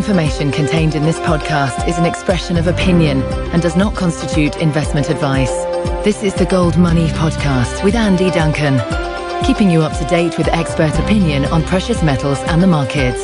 information contained in this podcast is an expression of opinion and does not constitute investment advice. This is the Gold Money Podcast with Andy Duncan, keeping you up to date with expert opinion on precious metals and the markets.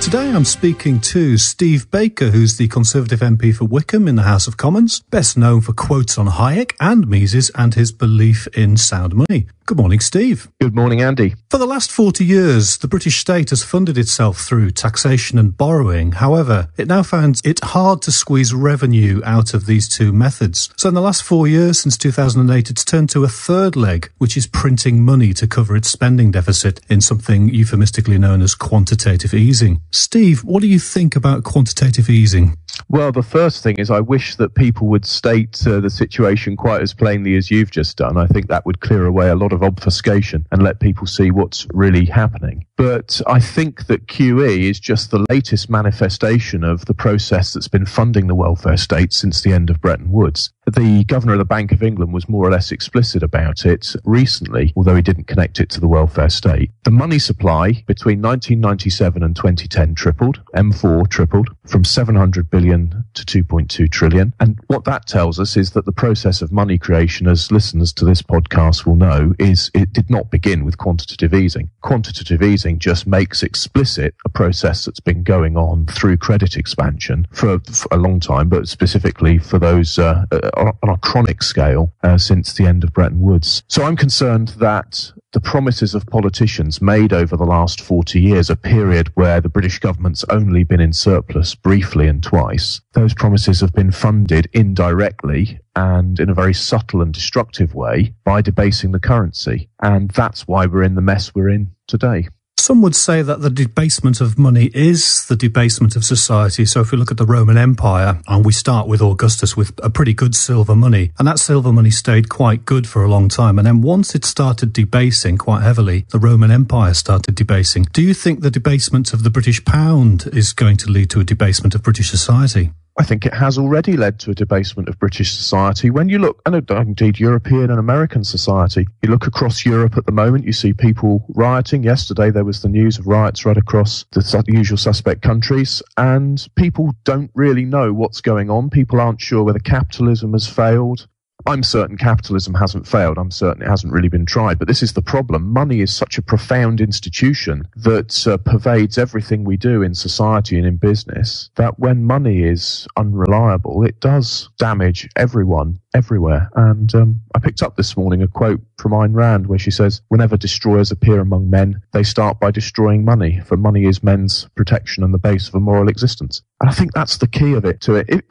Today I'm speaking to Steve Baker, who's the Conservative MP for Wickham in the House of Commons, best known for quotes on Hayek and Mises and his belief in sound money. Good morning, Steve. Good morning, Andy. For the last 40 years, the British state has funded itself through taxation and borrowing. However, it now finds it hard to squeeze revenue out of these two methods. So in the last 4 years, since 2008, it's turned to a third leg, which is printing money to cover its spending deficit in something euphemistically known as quantitative easing. Steve, what do you think about quantitative easing? Well, the first thing is I wish that people would state the situation quite as plainly as you've just done. I think that would clear away a lot of obfuscation and let people see what's really happening. But I think that QE is just the latest manifestation of the process that's been funding the welfare state since the end of Bretton Woods. The Governor of the Bank of England was more or less explicit about it recently, although he didn't connect it to the welfare state. The money supply between 1997 and 2010 tripled, M4 tripled, from 700 billion to 2.2 trillion. And what that tells us is that the process of money creation, as listeners to this podcast will know, is it did not begin with quantitative easing. Quantitative easing just makes explicit a process that's been going on through credit expansion for a long time, but specifically for those on a chronic scale since the end of Bretton Woods. So I'm concerned that the promises of politicians made over the last 40 years, a period where the British government's only been in surplus briefly and twice, those promises have been funded indirectly and in a very subtle and destructive way by debasing the currency. And that's why we're in the mess we're in today. Some would say that the debasement of money is the debasement of society. So if we look at the Roman Empire, and we start with Augustus with a pretty good silver money, and that silver money stayed quite good for a long time. And then once it started debasing quite heavily, the Roman Empire started debasing. Do you think the debasement of the British pound is going to lead to a debasement of British society? I think it has already led to a debasement of British society. When you look, and indeed European and American society, you look across Europe at the moment, you see people rioting. Yesterday there was the news of riots right across the usual suspect countries, and people don't really know what's going on. People aren't sure whether capitalism has failed. I'm certain capitalism hasn't failed. I'm certain it hasn't really been tried. But this is the problem. Money is such a profound institution that pervades everything we do in society and in business, that when money is unreliable, it does damage everyone, everywhere. And I picked up this morning a quote from Ayn Rand where she says, whenever destroyers appear among men, they start by destroying money, for money is men's protection and the base of a moral existence. And I think that's the key of it to it.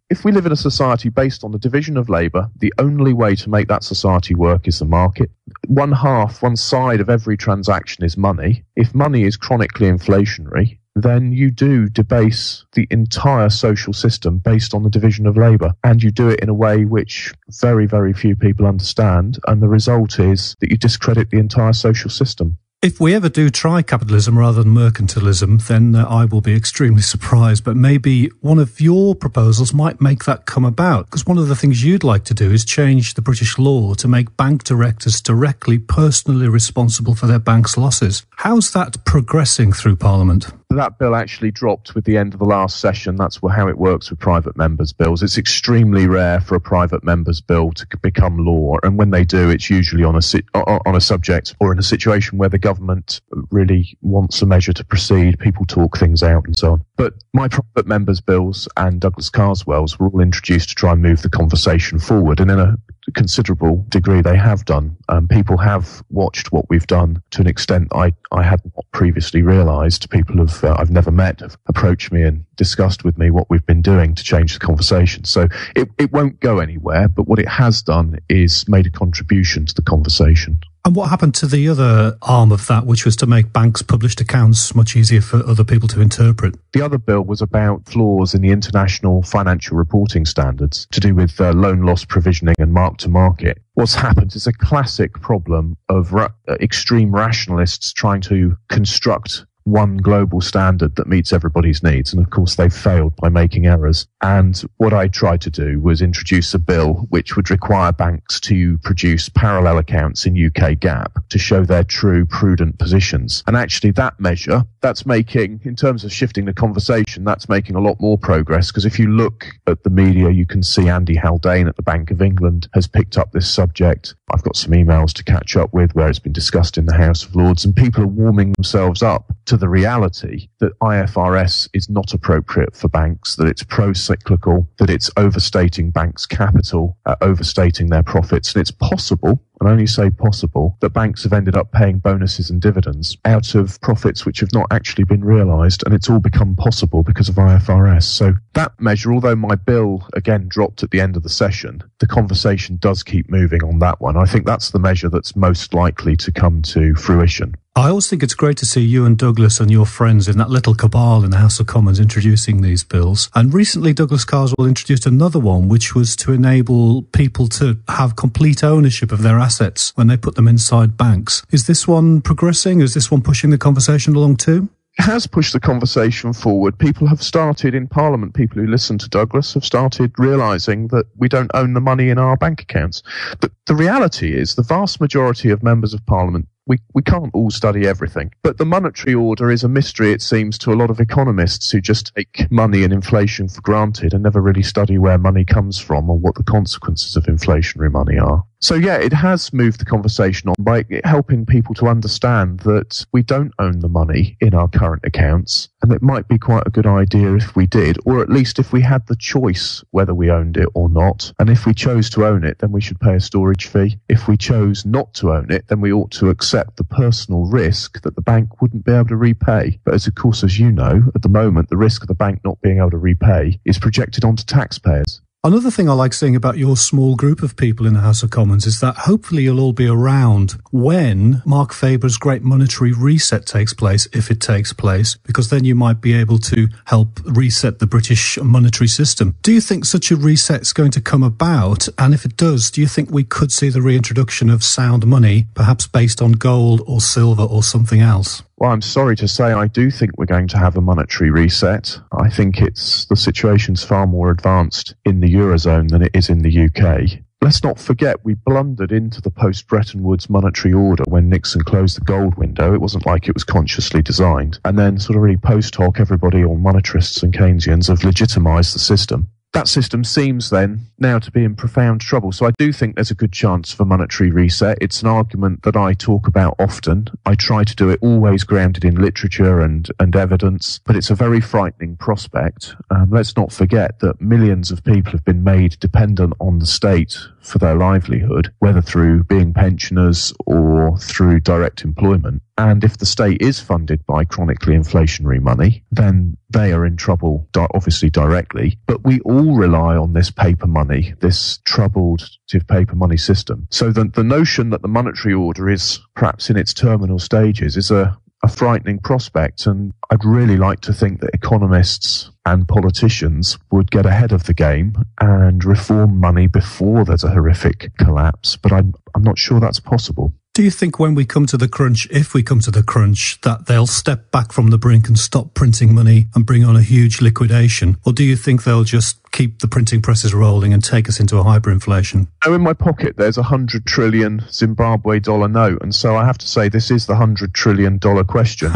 If we live in a society based on the division of labour, the only way to make that society work is the market. One side of every transaction is money. If money is chronically inflationary, then you do debase the entire social system based on the division of labour. And you do it in a way which very, very few people understand. And the result is that you discredit the entire social system. If we ever do try capitalism rather than mercantilism, then I will be extremely surprised. But maybe one of your proposals might make that come about. Because one of the things you'd like to do is change the British law to make bank directors directly, personally responsible for their bank's losses. How's that progressing through Parliament? That bill actually dropped with the end of the last session. That's how it works with private members' bills. It's extremely rare for a private member's bill to become law. And when they do, it's usually on a subject or in a situation where the government really wants a measure to proceed. People talk things out and so on. But my private members' bills and Douglas Carswell's were all introduced to try and move the conversation forward. And in a considerable degree, they have done. People have watched what we've done to an extent I had not previously realised. People I've never met have approached me and discussed with me what we've been doing to change the conversation. So it won't go anywhere, but what it has done is made a contribution to the conversation. And what happened to the other arm of that, which was to make banks' published accounts much easier for other people to interpret? The other bill was about flaws in the international financial reporting standards to do with loan loss provisioning and mark-to-market. What's happened is a classic problem of extreme rationalists trying to construct one global standard that meets everybody's needs. And of course, they've failed by making errors. And what I tried to do was introduce a bill which would require banks to produce parallel accounts in UK GAAP to show their true prudent positions. And actually that measure, that's making, in terms of shifting the conversation, that's making a lot more progress, because if you look at the media, you can see Andy Haldane at the Bank of England has picked up this subject. I've got some emails to catch up with where it's been discussed in the House of Lords, and people are warming themselves up to the reality that IFRS is not appropriate for banks, that it's pro-cyclical, that it's overstating banks' capital, overstating their profits, and it's possible, and I only say possible, that banks have ended up paying bonuses and dividends out of profits which have not actually been realised, and it's all become possible because of IFRS. So that measure, although my bill again dropped at the end of the session, the conversation does keep moving on that one. I think that's the measure that's most likely to come to fruition. I always think it's great to see you and Douglas and your friends in that little cabal in the House of Commons introducing these bills. And recently Douglas Carswell introduced another one, which was to enable people to have complete ownership of their assets when they put them inside banks. Is this one progressing? Is this one pushing the conversation along too? Has pushed the conversation forward. People have started in Parliament, people who listen to Douglas have started realising that we don't own the money in our bank accounts. But the reality is the vast majority of members of Parliament, we can't all study everything. But the monetary order is a mystery, it seems, to a lot of economists who just take money and inflation for granted and never really study where money comes from or what the consequences of inflationary money are. So yeah, it has moved the conversation on by helping people to understand that we don't own the money in our current accounts, and it might be quite a good idea if we did, or at least if we had the choice whether we owned it or not. And if we chose to own it, then we should pay a storage fee. If we chose not to own it, then we ought to accept the personal risk that the bank wouldn't be able to repay. But as you know, at the moment, the risk of the bank not being able to repay is projected onto taxpayers. Another thing I like saying about your small group of people in the House of Commons is that hopefully you'll all be around when Mark Faber's great monetary reset takes place, if it takes place, because then you might be able to help reset the British monetary system. Do you think such a reset is going to come about? And if it does, do you think we could see the reintroduction of sound money, perhaps based on gold or silver or something else? Well, I'm sorry to say I do think we're going to have a monetary reset. I think the situation's far more advanced in the Eurozone than it is in the UK. Let's not forget we blundered into the post-Bretton Woods monetary order when Nixon closed the gold window. It wasn't like it was consciously designed. And then sort of really post hoc, everybody, all monetarists and Keynesians, have legitimised the system. That system seems then now to be in profound trouble. So I do think there's a good chance for monetary reset. It's an argument that I talk about often. I try to do it always grounded in literature and evidence, but it's a very frightening prospect. Let's not forget that millions of people have been made dependent on the state for their livelihood, whether through being pensioners or through direct employment. And if the state is funded by chronically inflationary money, then they are in trouble, obviously directly. But we all rely on this paper money, this troubled paper money system. So the notion that the monetary order is perhaps in its terminal stages is a frightening prospect. And I'd really like to think that economists and politicians would get ahead of the game and reform money before there's a horrific collapse. But I'm not sure that's possible. Do you think when we come to the crunch, if we come to the crunch, that they'll step back from the brink and stop printing money and bring on a huge liquidation? Or do you think they'll just keep the printing presses rolling and take us into a hyperinflation? Oh, in my pocket, there's a 100 trillion Zimbabwe dollar note. And so I have to say this is the $100 trillion question.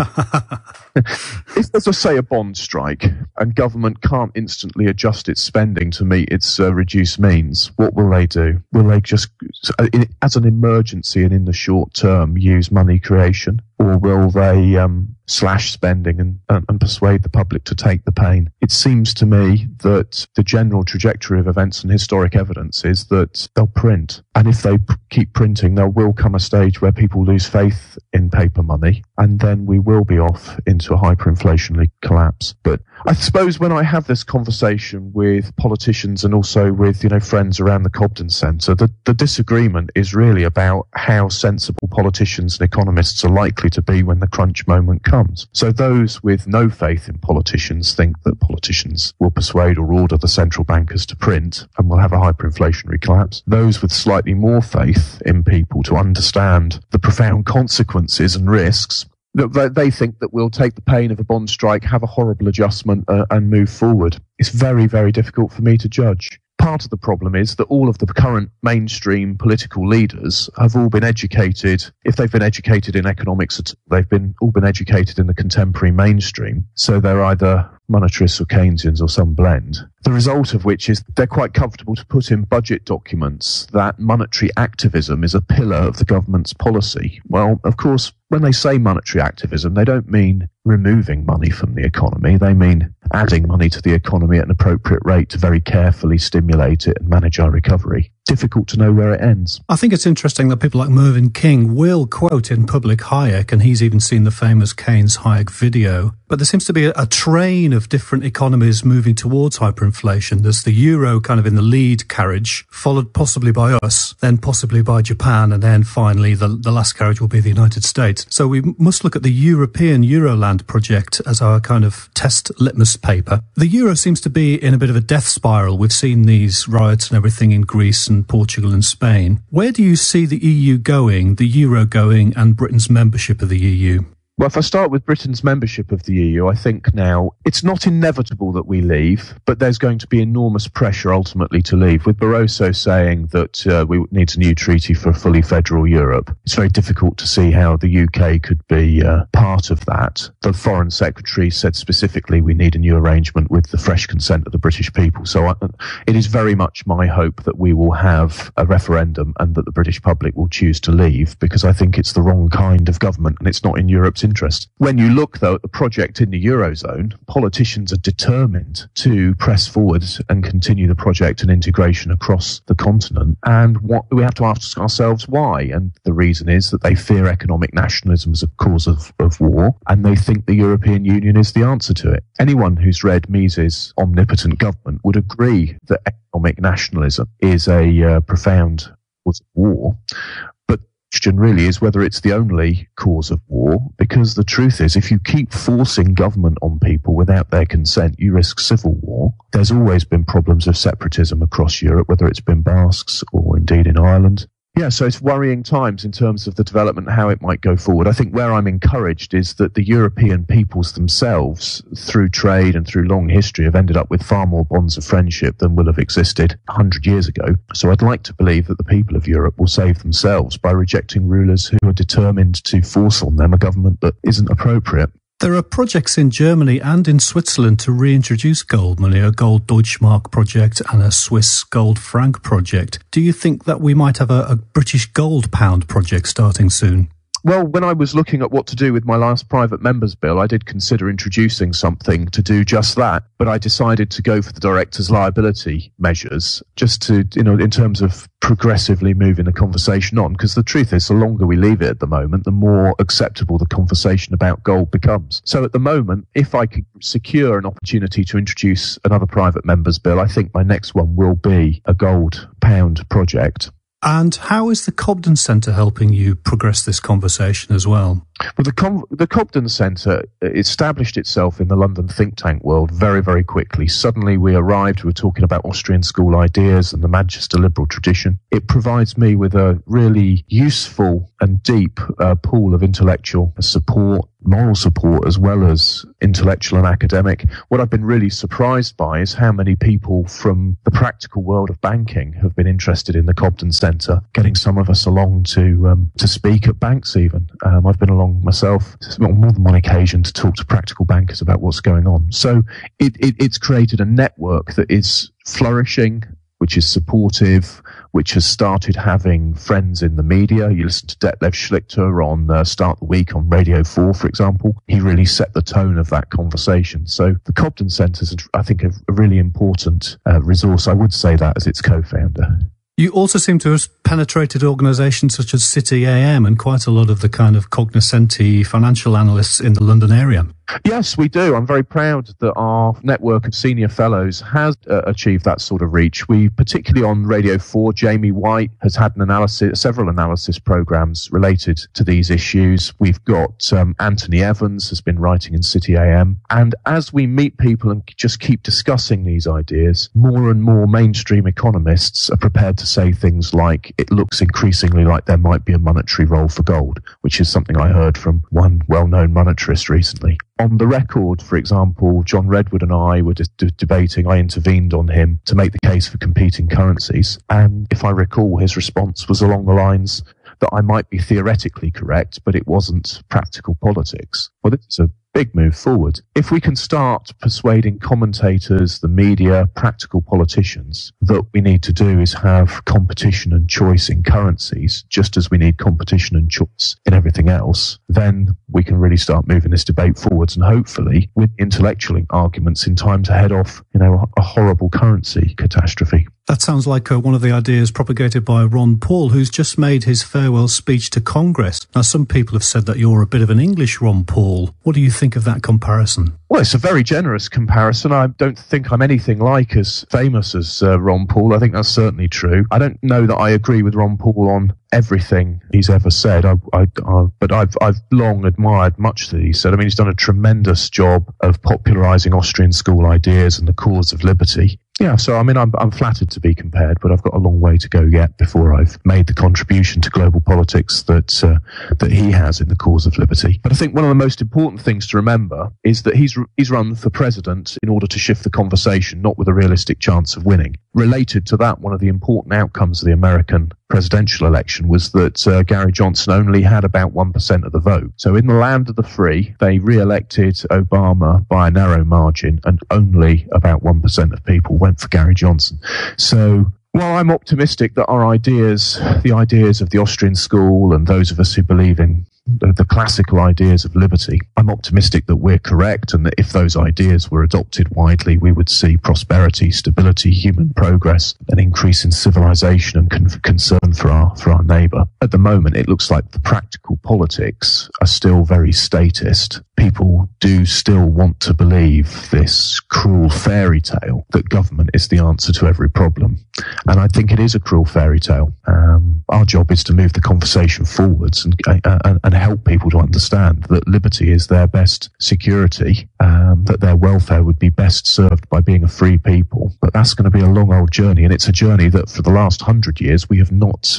If there's, say, a bond strike and government can't instantly adjust its spending to meet its reduced means, what will they do? Will they just, as an emergency and in the short term, use money creation? Or will they slash spending and persuade the public to take the pain? It seems to me that the general trajectory of events and historic evidence is that they'll print. And if they keep printing, there will come a stage where people lose faith in paper money, and then we will be off into a hyperinflationary collapse. But I suppose when I have this conversation with politicians and also with, friends around the Cobden Centre, the disagreement is really about how sensible politicians and economists are likely to be when the crunch moment comes. So those with no faith in politicians think that politicians will persuade or order the central bankers to print and we'll have a hyperinflationary collapse. Those with slightly more faith in people to understand the profound consequences and risks They think that we'll take the pain of a bond strike, have a horrible adjustment, and move forward. It's very, very difficult for me to judge. Part of the problem is that all of the current mainstream political leaders have all been educated. If they've been educated in economics, they've all been educated in the contemporary mainstream. So they're either monetarists or Keynesians or some blend. The result of which is they're quite comfortable to put in budget documents that monetary activism is a pillar of the government's policy. Well, of course, when they say monetary activism, they don't mean removing money from the economy. They mean adding money to the economy at an appropriate rate to very carefully stimulate it and manage our recovery. Difficult to know where it ends. I think it's interesting that people like Mervyn King will quote in public Hayek, and he's even seen the famous Keynes-Hayek video. But there seems to be a train of different economies moving towards hyperinflation. There's the euro kind of in the lead carriage, followed possibly by us, then possibly by Japan, and then finally the last carriage will be the United States. So we must look at the European Euroland project as our kind of test litmus paper. The euro seems to be in a bit of a death spiral. We've seen these riots and everything in Greece and Portugal and Spain. Where do you see the EU going, the euro going, and Britain's membership of the EU? Well, if I start with Britain's membership of the EU, I think now it's not inevitable that we leave, but there's going to be enormous pressure ultimately to leave. With Barroso saying that we need a new treaty for a fully federal Europe, it's very difficult to see how the UK could be part of that. The Foreign Secretary said specifically we need a new arrangement with the fresh consent of the British people. So it is very much my hope that we will have a referendum and that the British public will choose to leave, because I think it's the wrong kind of government and it's not in Europe's interest. When you look, though, at the project in the Eurozone, politicians are determined to press forward and continue the project and integration across the continent. And what we have to ask ourselves why. And the reason is that they fear economic nationalism as a cause of war, and they think the European Union is the answer to it. Anyone who's read Mises' Omnipotent Government would agree that economic nationalism is a profound cause of war. Question really is whether it's the only cause of war, because the truth is if you keep forcing government on people without their consent, you risk civil war. There's always been problems of separatism across Europe, whether it's been Basques or indeed in Ireland. Yeah, so it's worrying times in terms of the development, how it might go forward. I think where I'm encouraged is that the European peoples themselves, through trade and through long history, have ended up with far more bonds of friendship than will have existed 100 years ago. So I'd like to believe that the people of Europe will save themselves by rejecting rulers who are determined to force on them a government that isn't appropriate. There are projects in Germany and in Switzerland to reintroduce gold money, a gold Deutschmark project and a Swiss gold franc project. Do you think that we might have a British gold pound project starting soon? Well, when I was looking at what to do with my last private members bill, I did consider introducing something to do just that, but I decided to go for the director's liability measures just to, in terms of progressively moving the conversation on, because the truth is the longer we leave it at the moment, the more acceptable the conversation about gold becomes. So at the moment, if I could secure an opportunity to introduce another private members bill, I think my next one will be a gold pound project. And how is the Cobden Centre helping you progress this conversation as well? Well, the Cobden Centre established itself in the London think tank world very, very quickly. Suddenly we arrived, we were talking about Austrian school ideas and the Manchester liberal tradition. It provides me with a really useful and deep pool of intellectual support, moral support, as well as intellectual and academic. What I've been really surprised by is how many people from the practical world of banking have been interested in the Cobden Centre, getting some of us along to speak at banks even. I've been along myself on more than one occasion to talk to practical bankers about what's going on. So it's created a network that is flourishing, which is supportive, which has started having friends in the media. You listen to Detlef Schlichter on Start the Week on Radio 4, for example. He really set the tone of that conversation. So the Cobden Centre is, I think, a really important resource. I would say that as its co-founder. You also seem to have penetrated organisations such as City AM and quite a lot of the kind of cognoscenti financial analysts in the London area. Yes, we do. I'm very proud that our network of senior fellows has achieved that sort of reach. We, particularly on Radio 4, Jamie White has had several analysis programs related to these issues. We've got Anthony Evans has been writing in City AM. And as we meet people and just keep discussing these ideas, more and more mainstream economists are prepared to say things like, think it looks increasingly like there might be a monetary role for gold, which is something I heard from one well-known monetarist recently. On the record, for example, John Redwood and I were debating. I intervened on him to make the case for competing currencies. And if I recall, his response was along the lines that I might be theoretically correct, but it wasn't practical politics. Well, this is a big move forward. If we can start persuading commentators, the media, practical politicians that we need to do is have competition and choice in currencies, just as we need competition and choice in everything else, then we can really start moving this debate forwards and hopefully win intellectual arguments in time to head off, a horrible currency catastrophe. That sounds like one of the ideas propagated by Ron Paul, who's just made his farewell speech to Congress. Now, some people have said that you're a bit of an English Ron Paul. What do you think of that comparison? Well, it's a very generous comparison. I don't think I'm anything like as famous as Ron Paul. I think that's certainly true. I don't know that I agree with Ron Paul on everything he's ever said, but I've long admired much that he said. I mean, he's done a tremendous job of popularising Austrian school ideas and the cause of liberty. Yeah, so I mean, I'm flattered to be compared, but I've got a long way to go yet before I've made the contribution to global politics that he has in the cause of liberty. But I think one of the most important things to remember is that he's run for president in order to shift the conversation, not with a realistic chance of winning. Related to that, one of the important outcomes of the American presidential election was that Gary Johnson only had about 1% of the vote. So in the land of the free, they re-elected Obama by a narrow margin, and only about 1% of people went for Gary Johnson. So while I'm optimistic that our ideas, the ideas of the Austrian school and those of us who believe in the classical ideas of liberty, I'm optimistic that we're correct, and that if those ideas were adopted widely, we would see prosperity, stability, human progress, an increase in civilization and concern for our neighbour. At the moment, it looks like the practical politics are still very statist. People do still want to believe this cruel fairy tale that government is the answer to every problem. And I think it is a cruel fairy tale. Our job is to move the conversation forwards and help people to understand that liberty is their best security, that their welfare would be best served by being a free people. But that's going to be a long old journey, and it's a journey that for the last 100 years we have not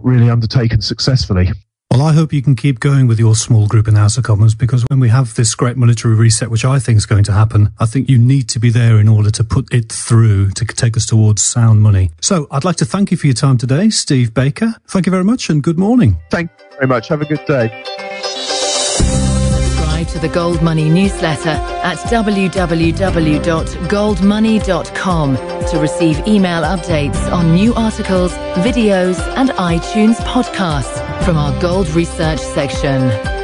really undertaken successfully. Well, I hope you can keep going with your small group in the House of Commons, because when we have this great monetary reset, which I think is going to happen, I think you need to be there in order to put it through to take us towards sound money. So I'd like to thank you for your time today, Steve Baker. Thank you very much and good morning. Thank you very much. Have a good day. Subscribe to the Gold Money newsletter at www.goldmoney.com to receive email updates on new articles, videos and iTunes podcasts from our Gold Research section.